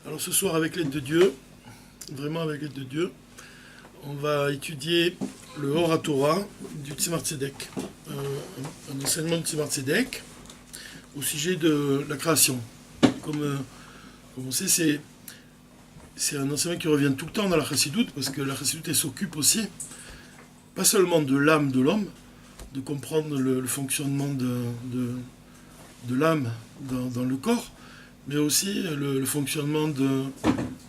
Alors ce soir, avec l'aide de Dieu, vraiment avec l'aide de Dieu, on va étudier le Hor Torah du Tzemar Tzedek, un enseignement de Tzemar Tzedek au sujet de la création. Comme on sait, c'est un enseignement qui revient tout le temps dans la Chassidoute, parce que la Chassidoute elle s'occupe aussi, pas seulement de l'âme de l'homme, de comprendre le fonctionnement de l'âme dans le corps, mais aussi le fonctionnement de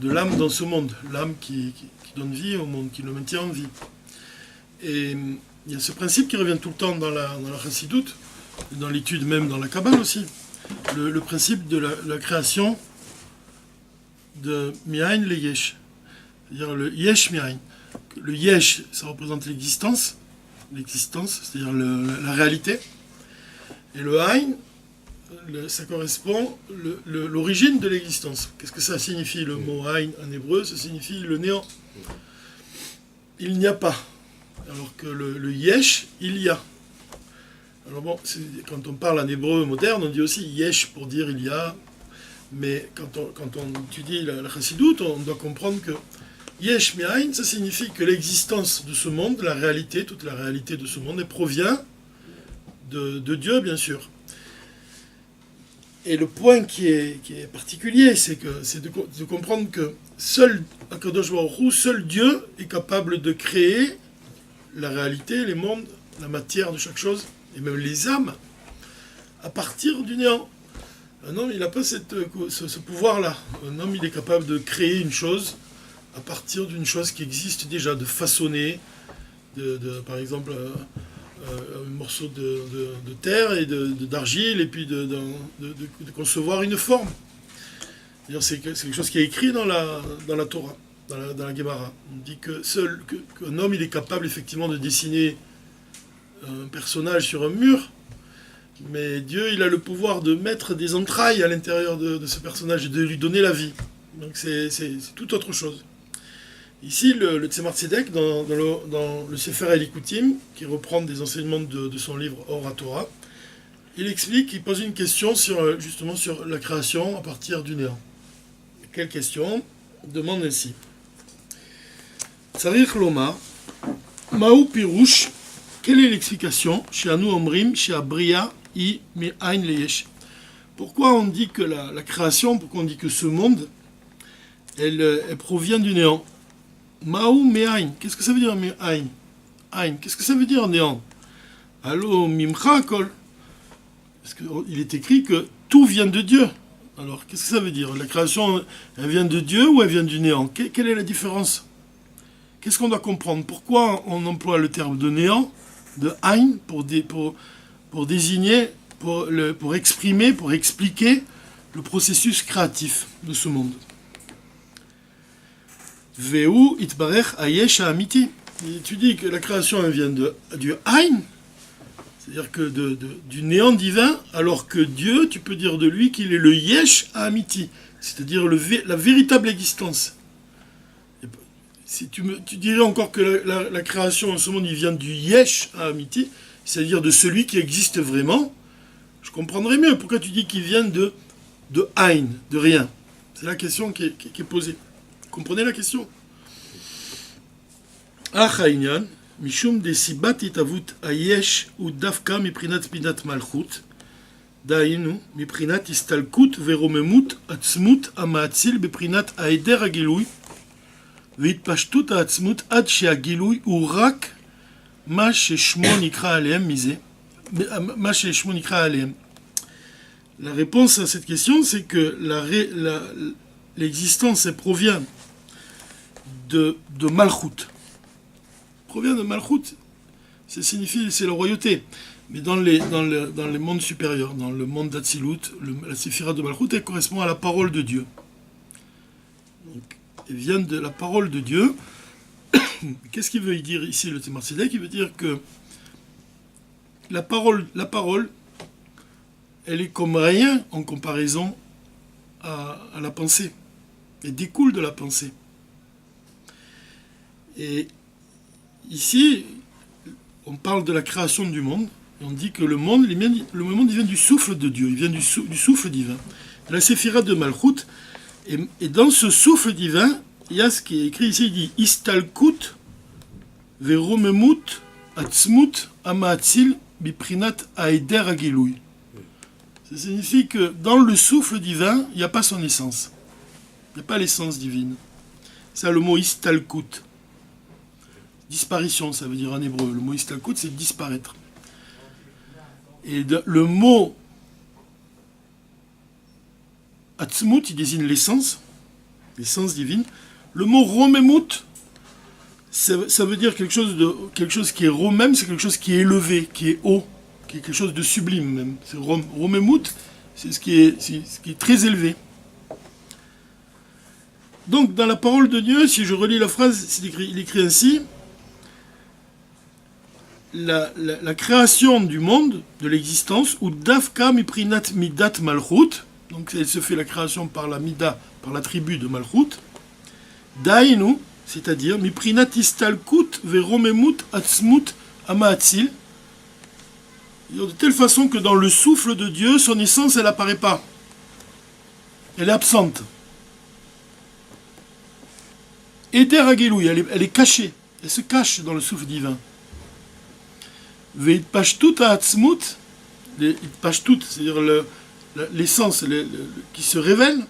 l'âme dans ce monde, l'âme qui donne vie au monde, qui le maintient en vie. Et il y a ce principe qui revient tout le temps dans la Chassidoute, dans l'étude même dans la Kabbale aussi, le principe de la création de Mi'ain le Yesh, c'est-à-dire le Yesh Mi'ain. Le Yesh, ça représente l'existence, c'est-à-dire la réalité, et le Ain, ça correspond l'origine de l'existence. Qu'est-ce que ça signifie le mot Ain en hébreu? Ça signifie le néant. Il n'y a pas. Alors que le Yesh, il y a. Alors bon, quand on parle en hébreu moderne, on dit aussi Yesh pour dire il y a. Mais quand on étudie la Chassidoute, on doit comprendre que Yesh Mi'ain, ça signifie que l'existence de ce monde, la réalité, toute la réalité de ce monde, elle provient de Dieu, bien sûr. Et le point qui est particulier, c'est de comprendre que seul Akadosh Baruch Hu, seul Dieu est capable de créer la réalité, les mondes, la matière de chaque chose, et même les âmes, à partir du néant. Un homme, il n'a pas ce pouvoir-là. Un homme, il est capable de créer une chose à partir d'une chose qui existe déjà, de façonner, par exemple, un morceau de terre et d'argile, et puis de concevoir une forme. C'est quelque chose qui est écrit dans la Torah, dans la Gemara. On dit qu'un homme, il est capable effectivement de dessiner un personnage sur un mur, mais Dieu, il a le pouvoir de mettre des entrailles à l'intérieur de ce personnage et de lui donner la vie. Donc c'est tout autre chose. Ici, le Tzemar Tzedek, dans le Sefer Elikutim, qui reprend des enseignements de son livre Hor Torah, il pose une question justement sur la création à partir du néant. Quelle question? On demande ainsi. Tzarich Lomar, Maou Pirouche, quelle est l'explication chez Anu Omrim, chez Abria, I, Me'ain le Yesh? Pourquoi on dit que la création, pourquoi on dit que ce monde, elle provient du néant? Maou Me'ain, qu'est-ce que ça veut dire Me'ain? Ain, qu'est-ce que ça veut dire néant? Allo Mimcha Kol. Parce qu'il est écrit que tout vient de Dieu. Alors, qu'est-ce que ça veut dire? La création, elle vient de Dieu ou elle vient du néant? Quelle est la différence? Qu'est-ce qu'on doit comprendre? Pourquoi on emploie le terme de néant, de Ain, pour désigner, pour exprimer, pour expliquer le processus créatif de ce monde? Veu itbarech ayesh ha'amiti. Tu dis que la création elle vient du Ain, c'est-à-dire que du néant divin, alors que Dieu, tu peux dire de lui qu'il est le Yesh ha'amiti, c'est-à-dire la véritable existence. Si tu dirais encore que la création en ce monde il vient du Yesh ha'amiti, c'est-à-dire de celui qui existe vraiment, je comprendrais mieux. Pourquoi tu dis qu'il vient de Ain, de rien? C'est la question qui est posée. Vous comprenez la question? Achaïnian, Mishum de Sibat Itavut Ayesh ou Dafka Miprinat Pinat Malchut, Dainu, Miprinat Istalkut, Veromemut, Atzmut, Amaatzil, Beprinat Aeder Agilui, Vitpashtut Atzmut, Ad Sheagilui, Urak, Ma Sheshmo Nikra Aleem, Mise, Ma Sheshmo Nikra Aleem. La réponse à cette question, c'est que l'existence, elle provient de Malchut. Provient de Malchut, ça signifie c'est la royauté. Mais dans les mondes supérieurs, dans le monde d'Atsilut, la séphira de Malchut, elle correspond à la parole de Dieu. Donc, elle vient de la parole de Dieu. Qu'est-ce qu'il veut dire ici le Tzemar Tzedek? Il veut dire que la parole, elle est comme rien en comparaison à la pensée. Elle découle de la pensée. Et ici, on parle de la création du monde, et on dit que le monde il vient du souffle de Dieu, il vient du souffle divin. La séphira de Malchut, Et dans ce souffle divin, il y a ce qui est écrit ici, il dit Istalkut veromemut atzmut amaatzil biprinat aeder agilouy. Ça signifie que dans le souffle divin, il n'y a pas son essence. Il n'y a pas l'essence divine. C'est le mot istalkut. Disparition, ça veut dire en hébreu. Le mot istalkut, c'est disparaître. Et le mot atzmut, il désigne l'essence divine. Le mot romemut, ça veut dire quelque chose qui est romem, c'est quelque chose qui est élevé, qui est haut, qui est quelque chose de sublime même. C'est romemut, c'est ce qui est très élevé. Donc dans la parole de Dieu, si je relis la phrase, il écrit ainsi: la création du monde, de l'existence, ou dafka miprinat midat malchut, donc elle se fait la création par la mida, par l'attribut de malchut, dainu, c'est-à-dire miprinat istalkut veromemut atzmut amaatzil, de telle façon que dans le souffle de Dieu, son essence, elle n'apparaît pas. Elle est absente. Eder agelouy, elle est cachée. Elle se cache dans le souffle divin. Veit pashtut haatzmut, c'est-à-dire l'essence qui se révèle.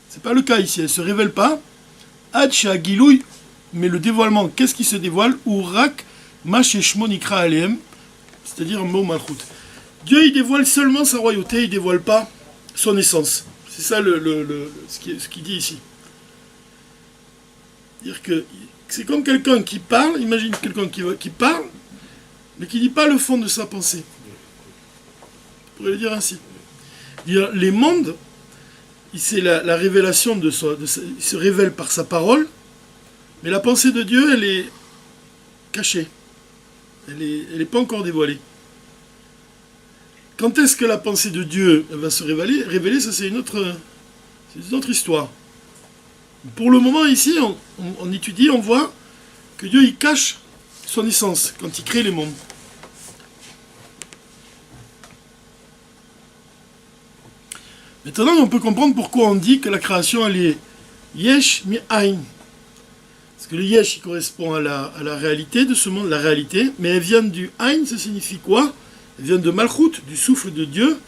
C'est pas le cas ici, elle se révèle pas. Ad shehagilouy, mais le dévoilement, qu'est-ce qui se dévoile? Urak ma sheshmo nikra alehem, c'est-à-dire un mot malchut. Dieu, il dévoile seulement sa royauté, il dévoile pas son essence. C'est ça ce qu'il dit ici. C'est-à-dire que c'est comme quelqu'un qui parle, imagine quelqu'un qui parle, mais qui ne dit pas le fond de sa pensée. On pourrait le dire ainsi. Dire, les mondes, c'est la révélation il se révèle par sa parole, mais la pensée de Dieu, elle est cachée. Elle n'est pas encore dévoilée. Quand est-ce que la pensée de Dieu va se révéler, ça c'est une autre histoire. Pour le moment, ici, on étudie, on voit que Dieu, il cache son essence quand il crée les mondes. Maintenant, on peut comprendre pourquoi on dit que la création, elle est yesh mi ain. Parce que le yesh, il correspond à la réalité de ce monde, la réalité, mais elle vient du ain, ça signifie quoi? Elle vient de malchut, du souffle de Dieu.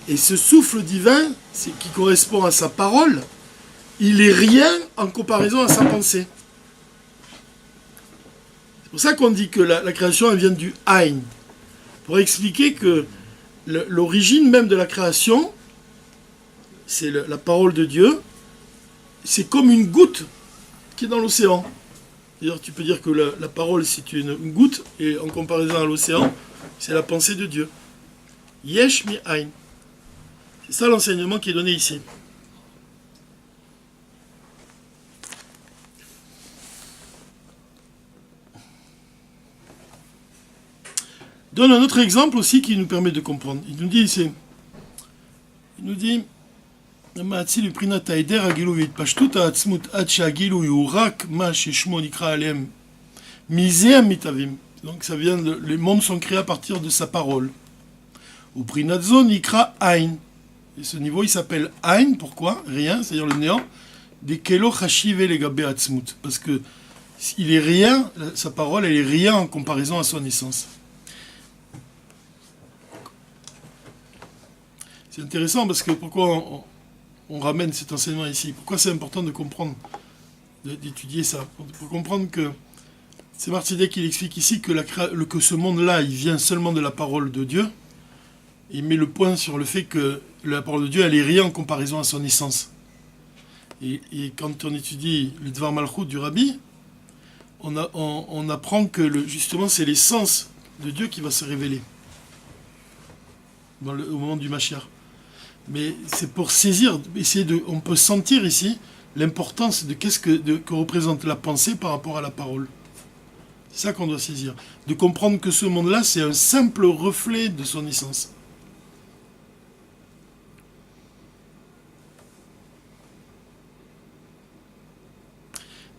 Et ce souffle divin, qui correspond à sa parole, il est rien en comparaison à sa pensée. C'est pour ça qu'on dit que la création, elle vient du Ain. Pour expliquer que l'origine même de la création, c'est la parole de Dieu, c'est comme une goutte qui est dans l'océan. D'ailleurs, tu peux dire que la parole, c'est une goutte, et en comparaison à l'océan, c'est la pensée de Dieu. Yesh mi Ain. C'est ça l'enseignement qui est donné ici. Donne un autre exemple aussi qui nous permet de comprendre. Il nous dit ici, donc ça vient les mondes sont créés à partir de sa parole. Au Prinatzon Nikra Ain. Et ce niveau il s'appelle Ain, pourquoi? Rien, c'est-à-dire le néant. Des Kelo Chashive Legabe Atzmut. Parce que il est rien, sa parole elle est rien en comparaison à son essence. C'est intéressant parce que pourquoi on ramène cet enseignement ici? Pourquoi c'est important de comprendre, d'étudier ça? Pour comprendre que c'est Tzemach qui explique ici que ce monde-là, il vient seulement de la parole de Dieu. Il met le point sur le fait que la parole de Dieu, elle est rien en comparaison à son essence. Et quand on étudie le Dvar Malchut du Rabbi, on apprend que justement c'est l'essence de Dieu qui va se révéler au moment du Mashiach. Mais c'est pour saisir, on peut sentir ici l'importance de que représente la pensée par rapport à la parole. C'est ça qu'on doit saisir. De comprendre que ce monde-là, c'est un simple reflet de son essence.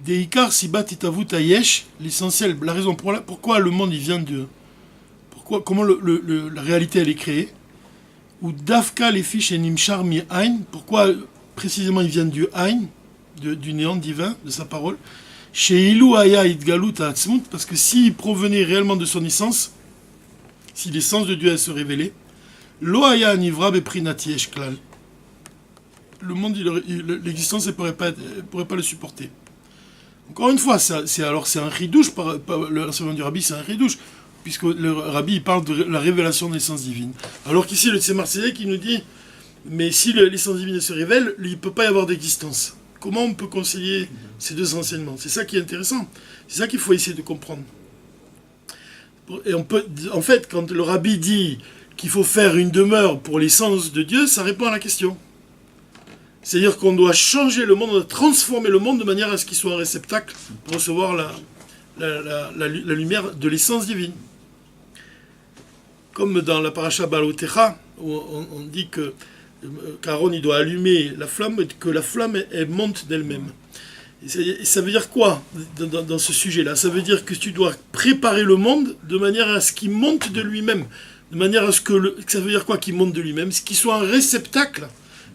Deikar sibat itavut ayesh, l'essentiel, la raison pourquoi le monde il vient de... Comment la réalité elle est créée. Ou dafka les fiches et nimchar mi ain, pourquoi précisément ils viennent du Ein, du néant divin, de sa parole. Chez Ilu Aya Itgalut Atzmut, parce que s'il provenait réellement de son essence, si l'essence de Dieu elle se révélait, Lo Aya Nivra Beprinati Eshklal. Le monde, l'existence ne pourrait pas le supporter. Encore une fois, c'est un ridouche, l'enseignement du Rabbi, c'est un ridouche, puisque le Rabbi il parle de la révélation de l'essence divine. Alors qu'ici, le Tzemar Tzedek, il nous dit, mais si l'essence divine se révèle, il ne peut pas y avoir d'existence. Comment on peut concilier ces deux enseignements? C'est ça qui est intéressant. C'est ça qu'il faut essayer de comprendre. Et en fait, quand le Rabbi dit qu'il faut faire une demeure pour l'essence de Dieu, ça répond à la question. C'est-à-dire qu'on doit changer le monde, on doit transformer le monde de manière à ce qu'il soit un réceptacle pour recevoir la lumière de l'essence divine. Comme dans la paracha Balotecha, où on dit qu'Aaron il doit allumer la flamme et que la flamme elle monte d'elle-même. Et ça veut dire quoi dans ce sujet-là? Ça veut dire que tu dois préparer le monde de manière à ce qu'il monte de lui-même. De manière à ce que ça veut dire quoi qu'il monte de lui-même? Ce qu'il soit un réceptacle,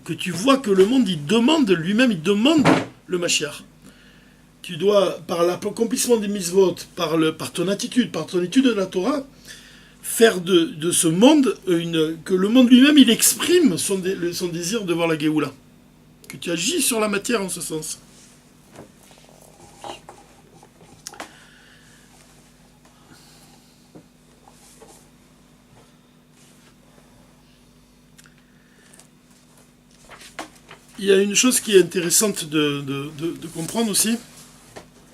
que tu vois que le monde il demande lui-même, il demande le Mashiach. Tu dois, par l'accomplissement des mitzvot, par ton attitude, par ton étude de la Torah, faire de ce monde que le monde lui-même il exprime son désir de voir la Géoula. Que tu agis sur la matière en ce sens. Il y a une chose qui est intéressante de comprendre aussi,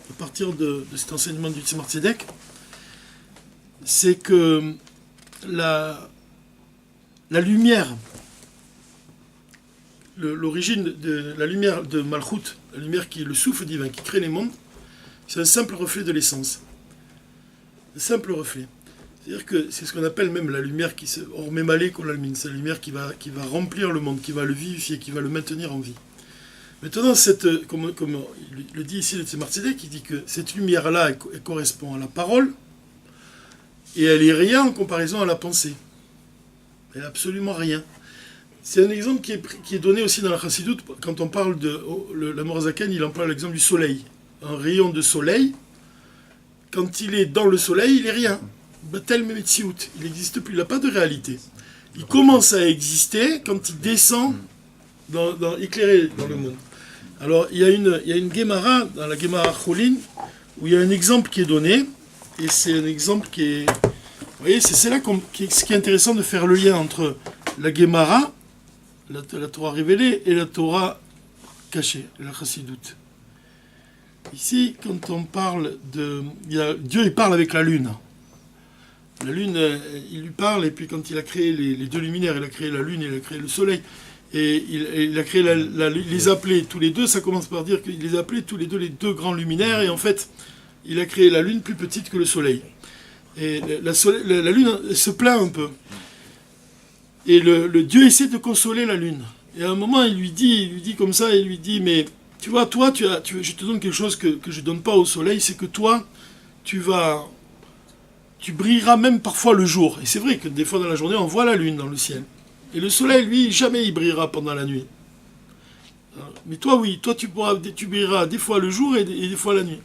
à partir de cet enseignement du Tzemar Tzedek, c'est que la lumière, l'origine de la lumière de Malchut, la lumière qui est le souffle divin, qui crée les mondes, c'est un simple reflet de l'essence. Un simple reflet. C'est-à-dire que c'est ce qu'on appelle même la lumière qui se ormémalée qu'on l'allume. C'est la lumière qui va remplir le monde, qui va le vivifier, qui va le maintenir en vie. Maintenant, comme il le dit ici le Tzemar Tzedek, qui dit que cette lumière-là, elle correspond à la parole, et elle est rien en comparaison à la pensée. Elle est absolument rien. C'est un exemple qui est donné aussi dans la Chassidut, quand on parle de l'Admor HaZaken, il emploie l'exemple du soleil. Un rayon de soleil, quand il est dans le soleil, il est rien. Batel Memetsiout, il n'existe plus, il n'a pas de réalité. Il commence à exister quand il descend éclairé dans le monde. Alors, il y a une Gemara, dans la Gemara Cholin, où il y a un exemple qui est donné, et c'est un exemple qui est... Vous voyez, c'est là ce qui est intéressant de faire le lien entre la Gemara, la Torah révélée, et la Torah cachée, la Chassidut. Ici, quand on parle Dieu, il parle avec la lune. La lune, il lui parle, et puis quand il a créé les deux luminaires, il a créé la lune, il a créé le soleil, et il a créé les appelés tous les deux, ça commence par dire qu'il les appelait tous les deux grands luminaires, et en fait, il a créé la lune plus petite que le soleil. Et la lune se plaint un peu. Et le Dieu essaie de consoler la lune. Et à un moment, il lui dit comme ça, il lui dit, mais tu vois, toi, je te donne quelque chose que je ne donne pas au soleil, c'est que toi, tu brilleras même parfois le jour. Et c'est vrai que des fois dans la journée, on voit la lune dans le ciel. Et le soleil, lui, jamais il brillera pendant la nuit. Mais toi, oui, toi, tu brilleras des fois le jour et des fois la nuit.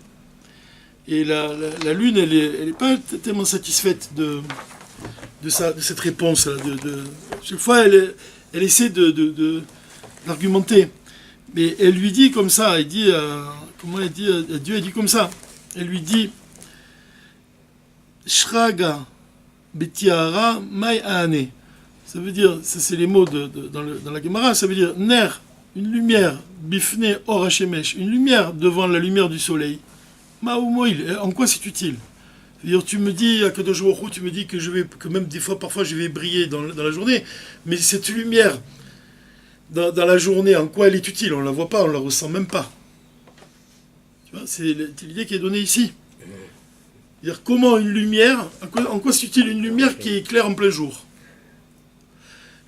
Et la lune, elle est pas tellement satisfaite de cette réponse. Chaque fois, elle essaie d'argumenter. Mais elle lui dit comme ça, elle dit, Dieu a dit comme ça. Elle lui dit, Shraga betiara mai aane. Ça veut dire, ça c'est les mots dans la Gemara, ça veut dire ner, une lumière, bifne or hashemesh, une lumière devant la lumière du soleil. Ma'umoil, en quoi c'est utile? C'est-à-dire, tu me dis, à Kadosh Baruch Hu, tu me dis que même des fois, parfois, je vais briller dans la journée, mais cette lumière, dans la journée, en quoi elle est utile? On ne la voit pas, on ne la ressent même pas. Tu vois, c'est l'idée qui est donnée ici. C'est-à-dire, comment une lumière, en quoi c'est utile une lumière qui éclaire en plein jour?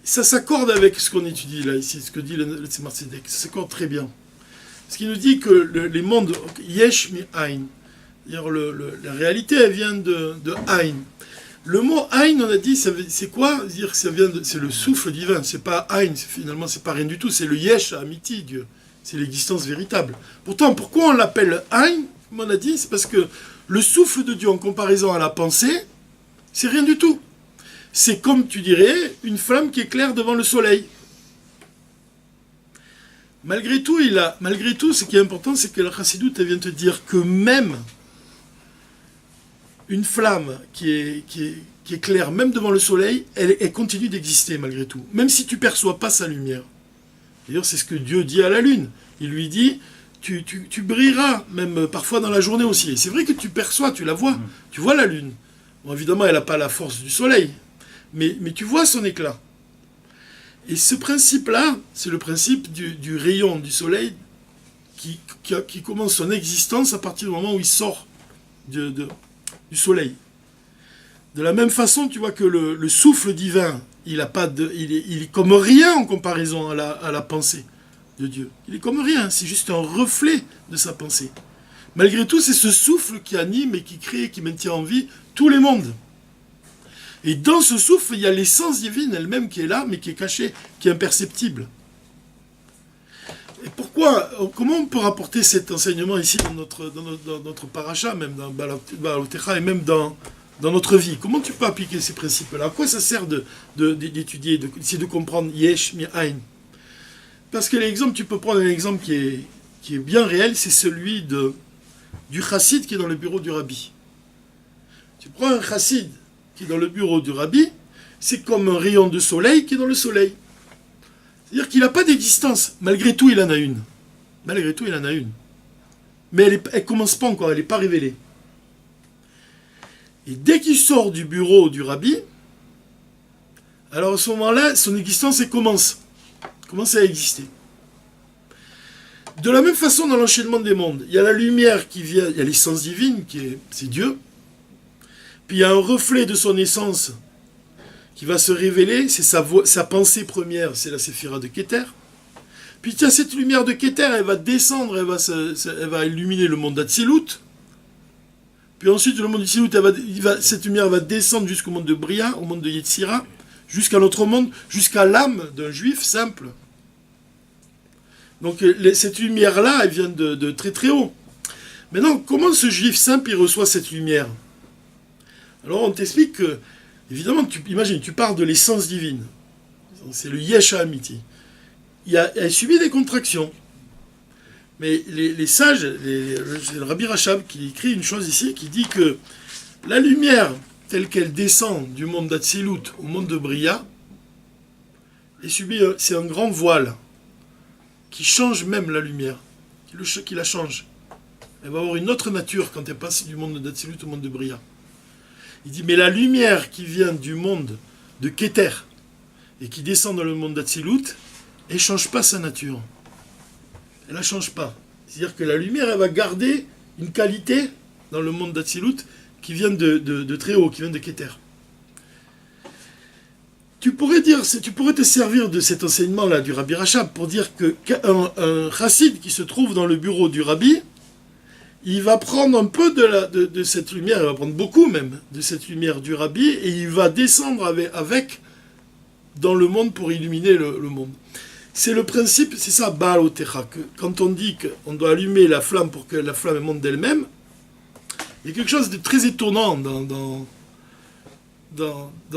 Ça s'accorde avec ce qu'on étudie là, ici, ce que dit le Tzemar Tzedek, ça s'accorde très bien. Ce qui nous dit que les mondes, yesh mi ayn, c'est-à-dire la réalité, elle vient de ayn. Le mot Ein, on a dit, c'est quoi? Dire que c'est le souffle divin. C'est pas Ein, finalement, c'est pas rien du tout. C'est le Yesh Amiti, Dieu. C'est l'existence véritable. Pourtant, pourquoi on l'appelle Ein, comme on a dit? C'est parce que le souffle de Dieu en comparaison à la pensée, c'est rien du tout. C'est comme, tu dirais, une flamme qui éclaire devant le soleil. Malgré tout, ce qui est important, c'est que la Chassidoute, elle vient te dire que même une flamme qui éclaire même devant le soleil, elle continue d'exister malgré tout, même si tu ne perçois pas sa lumière. D'ailleurs, c'est ce que Dieu dit à la lune. Il lui dit, tu brilleras, même parfois dans la journée aussi. Et c'est vrai que tu perçois, tu la vois, tu vois la lune. Bon, évidemment, elle n'a pas la force du soleil, mais tu vois son éclat. Et ce principe-là, c'est le principe du rayon du soleil qui commence son existence à partir du moment où il sort du soleil. De la même façon, tu vois que le souffle divin, il est comme rien en comparaison à la pensée de Dieu. Il est comme rien, c'est juste un reflet de sa pensée. Malgré tout, c'est ce souffle qui anime et qui crée, qui maintient en vie tous les mondes. Et dans ce souffle, il y a l'essence divine elle-même qui est là, mais qui est cachée, qui est imperceptible. Et comment on peut rapporter cet enseignement ici dans notre paracha, même dans Baalotecha et même dans notre vie? Comment tu peux appliquer ces principes-là? À quoi ça sert d'étudier, d'essayer de comprendre Yesh Mi Ein? Parce que l'exemple, tu peux prendre un exemple qui est bien réel, c'est celui du chassid qui est dans le bureau du rabbi. Tu prends un chassid qui est dans le bureau du rabbi, c'est comme un rayon de soleil qui est dans le soleil. C'est-à-dire qu'il n'a pas d'existence. Malgré tout, il en a une. Malgré tout, il en a une. Mais elle ne commence pas encore, elle n'est pas révélée. Et dès qu'il sort du bureau du rabbi, alors à ce moment-là, son existence commence à exister. De la même façon, dans l'enchaînement des mondes, il y a la lumière qui vient, il y a l'essence divine, c'est Dieu. Puis il y a un reflet de son essence qui va se révéler, c'est sa pensée première, c'est la séphira de Keter. Puis il y a cette lumière de Keter, elle va descendre, elle va illuminer le monde d'Atsilut. Puis ensuite, le monde d'Atsilut, cette lumière va descendre jusqu'au monde de Bria, au monde de Yetzira, jusqu'à l'autre monde, jusqu'à l'âme d'un juif simple. Donc cette lumière-là, elle vient de très très haut. Maintenant, comment ce juif simple, il reçoit cette lumière? Alors on t'explique que, évidemment, imagine, tu parles de l'essence divine. C'est le Yesha Amiti. Elle subit des contractions. Mais les sages, c'est le Rabbi Rachab qui écrit une chose ici, qui dit que la lumière, telle qu'elle descend du monde d'Atsilut au monde de Bria, c'est un grand voile qui change même la lumière, qui la change. Elle va avoir une autre nature quand elle passe du monde d'Atsilut au monde de Bria. Il dit, mais la lumière qui vient du monde de Keter et qui descend dans le monde d'Atsilut, elle ne change pas sa nature. Elle ne la change pas. C'est-à-dire que la lumière, elle va garder une qualité dans le monde d'Atsilut qui vient de très haut, qui vient de Keter. Tu pourrais te servir de cet enseignement-là du Rabbi Rachab pour dire qu'un chassid qui se trouve dans le bureau du Rabbi, il va prendre un peu de cette lumière, il va prendre beaucoup même de cette lumière du Rabbi, et il va descendre avec dans le monde pour illuminer le monde. C'est le principe, c'est ça, Baalotecha, que quand on dit qu'on doit allumer la flamme pour que la flamme monte d'elle-même, il y a quelque chose de très étonnant dans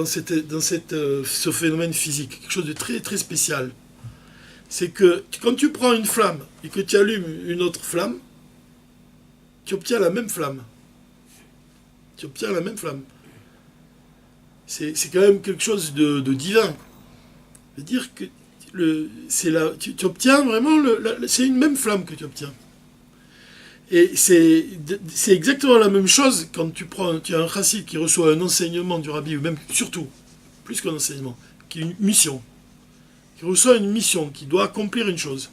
ce phénomène physique, quelque chose de très très spécial. C'est que quand tu prends une flamme et que tu allumes une autre flamme, tu obtiens la même flamme. Tu obtiens la même flamme. C'est quand même quelque chose de divin. C'est-à-dire que tu obtiens vraiment, c'est une même flamme que tu obtiens. Et c'est exactement la même chose quand tu as un chassid qui reçoit un enseignement du rabbi, ou même surtout, plus qu'un enseignement, qui est une mission. Qui reçoit une mission, qui doit accomplir une chose.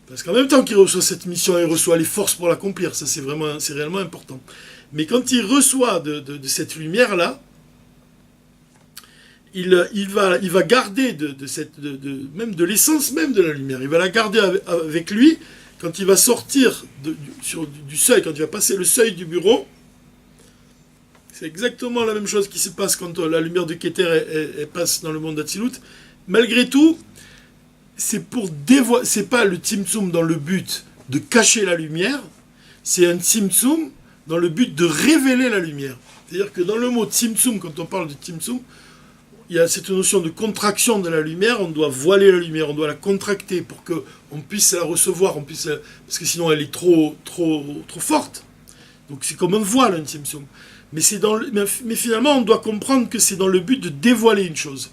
Parce qu'en même temps qu'il reçoit cette mission, il reçoit les forces pour l'accomplir. Ça, c'est réellement important. Mais quand il reçoit de cette lumière-là, il va garder même de l'essence même de la lumière. Il va la garder avec lui quand il va sortir du seuil, quand il va passer le seuil du bureau. C'est exactement la même chose qui se passe quand la lumière de Keter elle passe dans le monde d'Atsilut. Malgré tout, c'est pas le Tzimtzum dans le but de cacher la lumière, c'est un Tzimtzum dans le but de révéler la lumière. C'est-à-dire que dans le mot Tzimtzum, quand on parle de Tzimtzum, il y a cette notion de contraction de la lumière, on doit voiler la lumière, on doit la contracter pour qu'on puisse la recevoir, parce que sinon elle est trop forte. Donc c'est comme un voile, un Tzimtzum. Mais finalement, on doit comprendre que c'est dans le but de dévoiler une chose.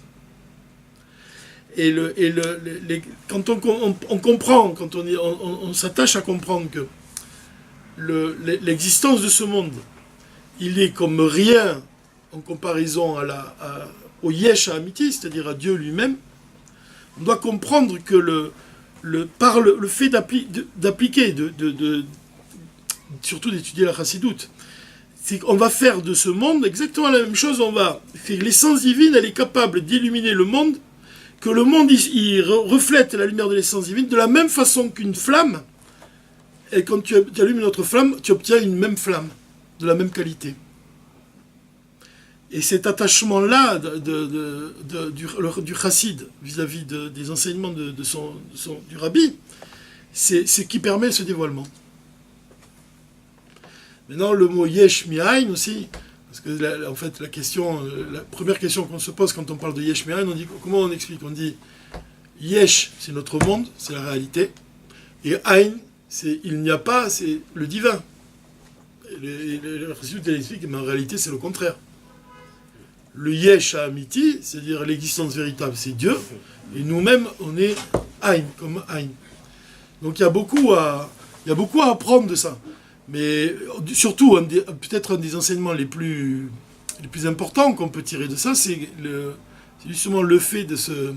Quand on comprend, quand on s'attache à comprendre que l'existence de ce monde, il est comme rien en comparaison au Yesh HaAmiti, c'est-à-dire à Dieu lui-même, on doit comprendre que par le fait d'appliquer, surtout d'étudier la Chassidoute, c'est qu'on va faire de ce monde exactement la même chose. On va faire l'essence divine, elle est capable d'illuminer le monde, que le monde il reflète la lumière de l'essence divine de la même façon qu'une flamme. Et quand tu allumes une autre flamme, tu obtiens une même flamme, de la même qualité. Et cet attachement-là du chassid vis-à-vis des enseignements du rabbi, c'est ce qui permet ce dévoilement. Maintenant, le mot yesh mi'ain aussi, parce que en fait, la première question qu'on se pose quand on parle de yesh mi'ain, on dit, comment on explique? On dit yesh, c'est notre monde, c'est la réalité, et ain, c'est il n'y a pas, c'est le divin. Et le Chassidut explique, mais en réalité, c'est le contraire. Le yesh ha'amiti, c'est-à-dire l'existence véritable, c'est Dieu, et nous-mêmes, on est ain, comme ain. Donc il y a beaucoup à apprendre de ça. Mais surtout, peut-être un des enseignements les plus importants qu'on peut tirer de ça, c'est justement le fait de se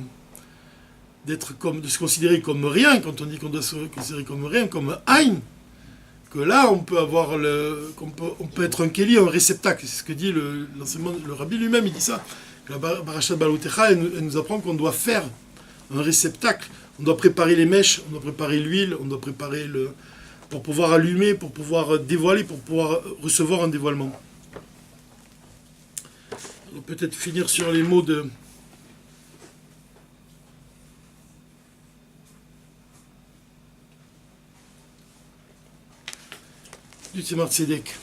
considérer comme rien, quand on dit qu'on doit se considérer comme rien, comme Aïn, que là, on peut être un Kéli, un réceptacle. C'est ce que dit l'enseignement, le Rabbi lui-même, il dit ça. La Parashat Balotecha, elle nous apprend qu'on doit faire un réceptacle. On doit préparer les mèches, on doit préparer l'huile, on doit préparer pour pouvoir allumer, pour pouvoir dévoiler, pour pouvoir recevoir un dévoilement. On va peut-être finir sur les mots du Tzemar Tzedek.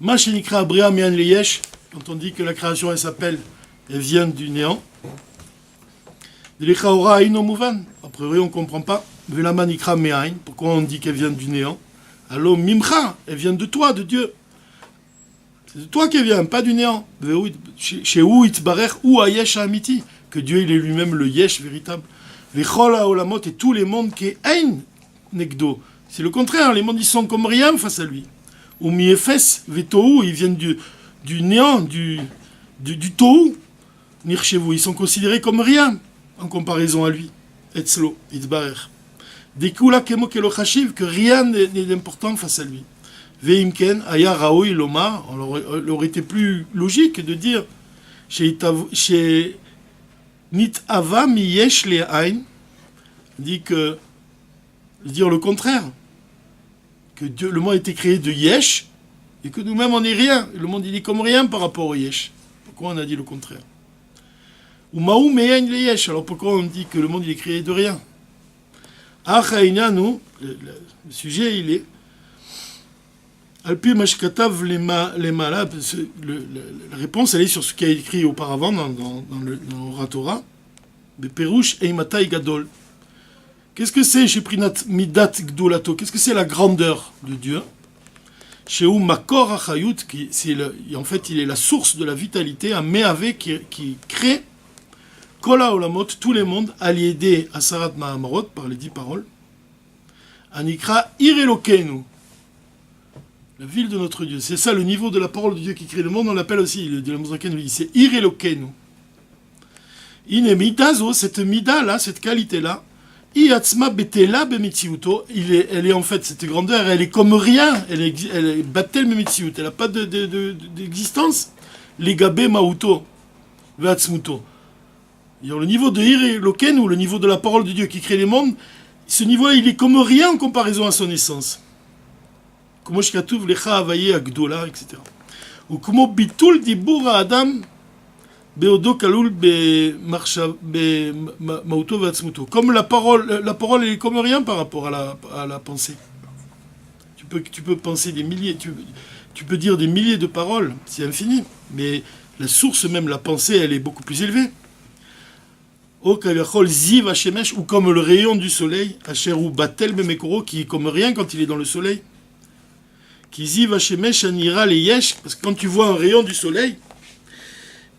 Ma shenikra abria mian liyesh, quand on dit que la création elle vient du néant. De l'echaora aïno mouvan, a priori on ne comprend pas. Velama nikra me'ain, pourquoi on dit qu'elle vient du néant? Alors mimcha, elle vient de toi, de Dieu. C'est de toi qu'elle vient, pas du néant. Chez où itbarech ou ayesh amiti, que Dieu il est lui-même le yesh véritable. Vechol haolamot et tous les mondes qui est ain negdo. C'est le contraire, les mondes ils sont comme rien face à lui. Ou miefes vetohu, ils viennent du néant, du tohu. Nir chez vous, ils sont considérés comme rien en comparaison à lui. Etzlo, itbarech. Dekula kemo kelo chashiv, que rien n'est d'important face à lui. Veimken, aya raoui loma, il aurait été plus logique de dire chez nit ava mi yesh le ain, dit que dire le contraire, que Dieu, le monde a été créé de yesh et que nous-mêmes on n'est rien. Le monde il est comme rien par rapport au yesh. Pourquoi on a dit le contraire? Ou maou meyan le yesh. Alors pourquoi on dit que le monde il est créé de rien? Achaïna, nous, le sujet il est Alpi Mashkatav Lema, la réponse elle est sur ce qui a écrit auparavant dans le Oratora. Beperush Eimatai Gadol. Qu'est-ce que c'est chez Prinat Midat Gdolato? Qu'est-ce que c'est la grandeur de Dieu? Chez où Makor Achayut, en fait il est la source de la vitalité, un Meave qui crée Kola Olamot, tous les mondes, aliédé à Sarat Mahamarot, par les 10 paroles. Anikra Irelokenu. La ville de notre Dieu. C'est ça le niveau de la parole de Dieu qui crée le monde. On l'appelle aussi, de la Mouzraken, c'est Irelokenu. Ine midazo, cette mida-là, cette qualité-là, Iatzma betela bemitziuto, elle est en fait, cette grandeur, elle est comme rien. Elle est batel bemitziut. Elle n'a pas d'existence. Legabe mauto, vatzmuto. Le niveau de Hir Eloken, ou le niveau de la parole de Dieu qui crée les mondes, ce niveau-là, il est comme rien en comparaison à son essence. Comme Shkatuv Lecha Avaye Agdola, etc. Ou comme Bitul Dibur Adam Beodo Kalul Mauto Vatsmuto. Comme la parole elle est comme rien par rapport à la pensée. Tu peux penser des milliers, tu peux dire des milliers de paroles, c'est infini, mais la source même, la pensée, elle est beaucoup plus élevée. Ou comme le rayon du soleil, ou Batel Bemekoro, qui est comme rien quand il est dans le soleil. Qui ziv Hashemesh anira les yesh, parce que quand tu vois un rayon du soleil,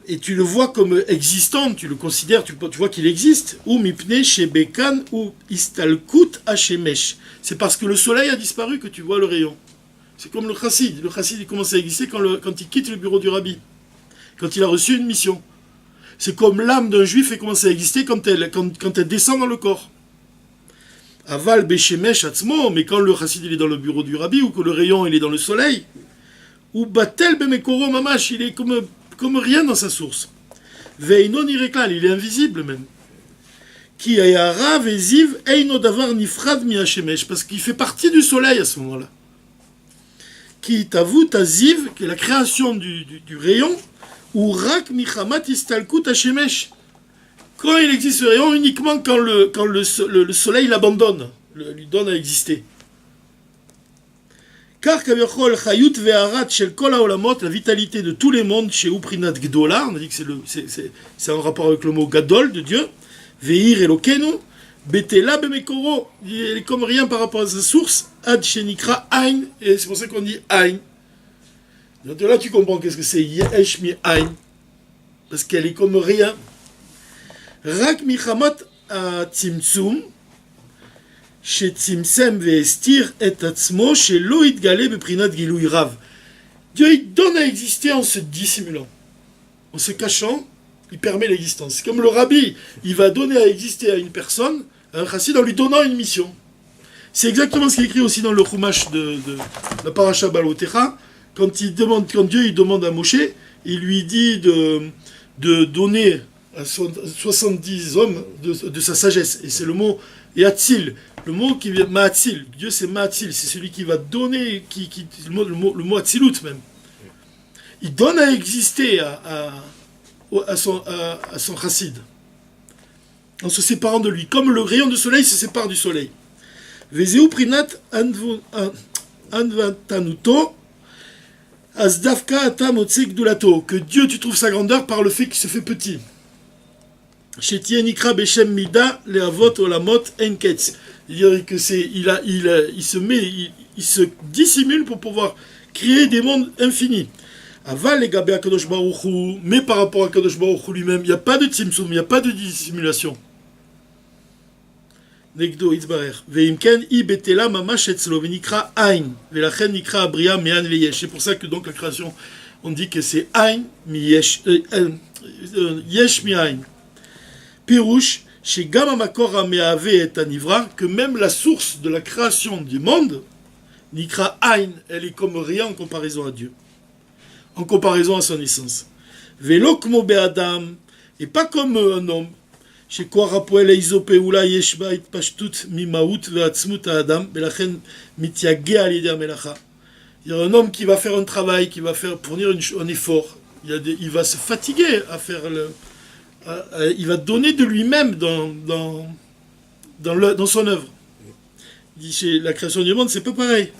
et tu le vois comme existant, tu le considères, tu vois qu'il existe. Ou mipne shebekan ou istalkut Hashemesh. C'est parce que le soleil a disparu que tu vois le rayon. C'est comme le chassid. Le chassid il commence à exister quand il quitte le bureau du rabbi, quand il a reçu une mission. C'est comme l'âme d'un juif elle commence à exister quand elle descend dans le corps. Aval beshemesh atzmo, mais quand le chassid il est dans le bureau du rabbi ou que le rayon il est dans le soleil, ou batel bemekoro mamash, il est comme rien dans sa source. Veinon ireklal, il est invisible même. Ki ayara veziv eino davar nifrad mi hashemesh, parce qu'il fait partie du soleil à ce moment-là. Qui t'avoue taziv, qui est la création du rayon, ou rak michamat istalkut hashemesh. Quand il existe ce rayon, uniquement quand le soleil l'abandonne, lui donne à exister. Car kaviachol chayut ve'arat shel kol haolamot, la vitalité de tous les mondes chez Uprinat Gdola, on a dit que c'est en rapport avec le mot Gadol de Dieu, ve'ir elokenu, betela bemekoro, il est comme rien par rapport à sa source, ad shenikra ain, et c'est pour ça qu'on dit ain. Donc là tu comprends qu'est-ce que c'est yesh mi ain, parce qu'elle est comme rien. Rak michamat atzimtzum, shetzimsem ve'estir et atzmo shelo itgale beprinat gilui rav. Dieu il donne à exister en se dissimulant, en se cachant, il permet l'existence. C'est comme le rabbi, il va donner à exister à une personne, à un chassid, en lui donnant une mission. C'est exactement ce qui est écrit aussi dans le chumash de la parasha Balotecha, quand Dieu il demande à Moshe, il lui dit de donner à 70 hommes de sa sagesse. Et c'est le mot Yatzil, le mot qui vient Ma'atzil. Dieu c'est Ma'atzil, c'est celui qui va donner, le mot Atzilut même. Il donne à exister à son chassid, en se séparant de lui, comme le rayon de soleil se sépare du soleil. Vezeu prinat anvatanuto. Asdavka atam otsek dulato, que Dieu tu trouves sa grandeur par le fait qu'il se fait petit. Shetie nikra beshem mida leavot olamot enketz. C'est-à-dire que il se dissimule pour pouvoir créer des mondes infinis. Aval les gabé Kadosh Baruch Hu, mais par rapport à Kadosh Baruch Hu lui-même, il n'y a pas de tzimtzum, il n'y a pas de dissimulation. Negdo itzbarer. Veimken I betela mamash etzlo venikra ain. Velachen nikra abria me'an veyesh. C'est pour ça que donc la création, on dit que c'est ain mi yesh, yesh mi ain. Pirouche, chez Gama Makora me'ave et anivra, que même la source de la création du monde, nikra ain, elle est comme rien en comparaison à Dieu, en comparaison à son essence. Velo kmo be'adam, et pas comme un homme. Chez Korapoel Eizope Oula Yeshba Itpashtut Mimaout Veatzmut Adam, Belachen Mitiage Alider Melacha. Il y a un homme qui va faire un travail, qui va fournir un effort. Il va se fatiguer à faire il va donner de lui-même dans son œuvre. Il dit chez la création du monde, c'est pas pareil.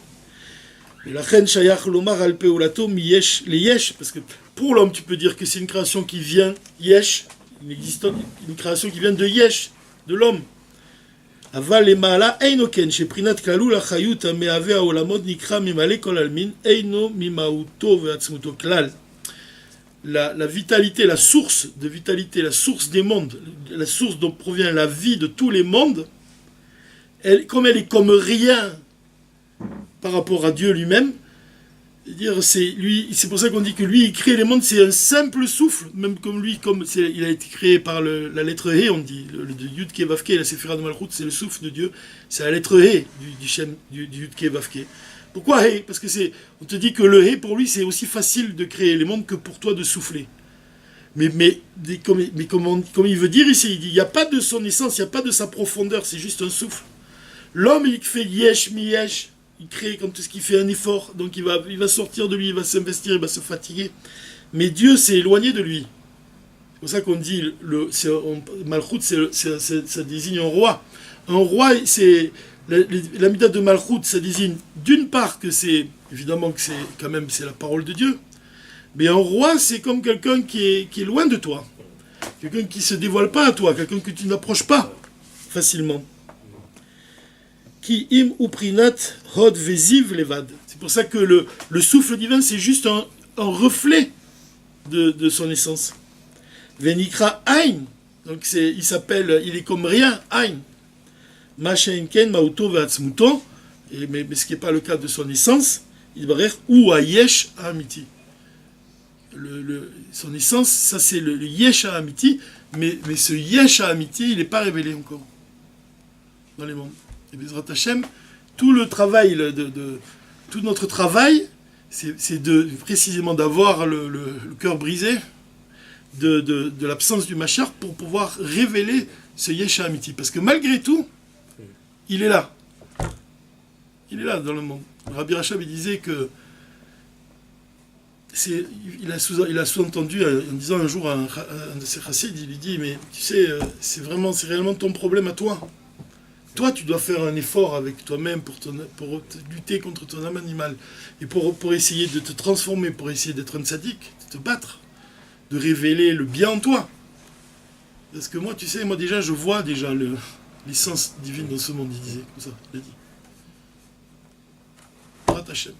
Belachen Shayach Lomar Alpeolato Miyesh le Yesh, parce que pour l'homme, tu peux dire que c'est une création qui vient Yesh. Une création qui vient de Yesh, de l'homme. Aval et Maala Einoken, chez Prinat Kalou la Chayut, Meave Aolamod Nikra Mimale Kol Almin, Eino Mimauto Veatzmuto Klal. La vitalité, la source de vitalité, la source des mondes, la source dont provient la vie de tous les mondes, comme elle est comme rien par rapport à Dieu lui-même, c'est pour ça qu'on dit que lui, il crée les mondes, c'est un simple souffle, même comme lui, il a été créé par la lettre He, on dit, le Yud Ke Vav Ke, la Sephira de Malchut, c'est le souffle de Dieu, c'est la lettre He du Yud Ke Vav Ke. Pourquoi He? Parce que on te dit que le He, pour lui, c'est aussi facile de créer les mondes que pour toi de souffler. Comme il veut dire ici, il dit, il n'y a pas de son essence, il n'y a pas de sa profondeur, c'est juste un souffle. L'homme, il fait yesh mi yesh, il crée comme tout ce qui fait un effort, donc il va sortir de lui, il va s'investir, il va se fatiguer. Mais Dieu s'est éloigné de lui. C'est pour ça qu'on dit, Malchut, ça désigne un roi. Un roi, c'est la mida de Malchut, ça désigne d'une part que c'est, évidemment que c'est quand même c'est la parole de Dieu, mais un roi, c'est comme quelqu'un qui est loin de toi. Quelqu'un qui ne se dévoile pas à toi, quelqu'un que tu n'approches pas facilement. Ki im uprinat hod veziv levad. C'est pour ça que le souffle divin, c'est juste un reflet de son essence. Venikra Ain. Donc il est comme rien, Ain. Ma'shenken ma'uto ve'atzmuto. Mais ce qui n'est pas le cas de son essence, il va dire ou ayesh amiti. Son essence, ça c'est le yesh amiti, mais ce yesh amiti, il n'est pas révélé encore dans les mondes. Et Bezrat Hashem, tout le travail, tout notre travail, c'est précisément d'avoir le cœur brisé de l'absence du Mashiach pour pouvoir révéler ce Yesh Amiti. Parce que malgré tout, il est là. Il est là dans le monde. Rabbi Rachab, il disait que il a sous-entendu en disant un jour à un de ses chassides, il lui dit, mais tu sais, c'est réellement ton problème à toi. Toi, tu dois faire un effort avec toi-même pour lutter contre ton âme animale et pour essayer de te transformer, pour essayer d'être un tzaddik, de te battre, de révéler le bien en toi. Parce que moi, tu sais, déjà, je vois déjà l'essence divine dans ce monde, il disait comme ça, il a dit. Baruch Hashem.